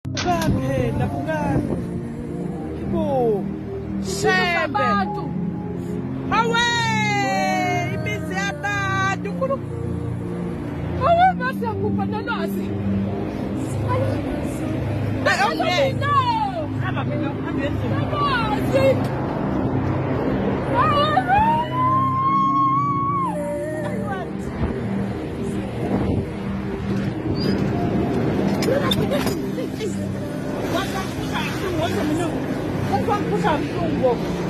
Phela bukani. Ibo. Shembe. Hawe! Imizi yabantu kulo. Hawe mase akupana nasi. Okay. No. Hamba mina uhambe endlini. Nasi. What's up?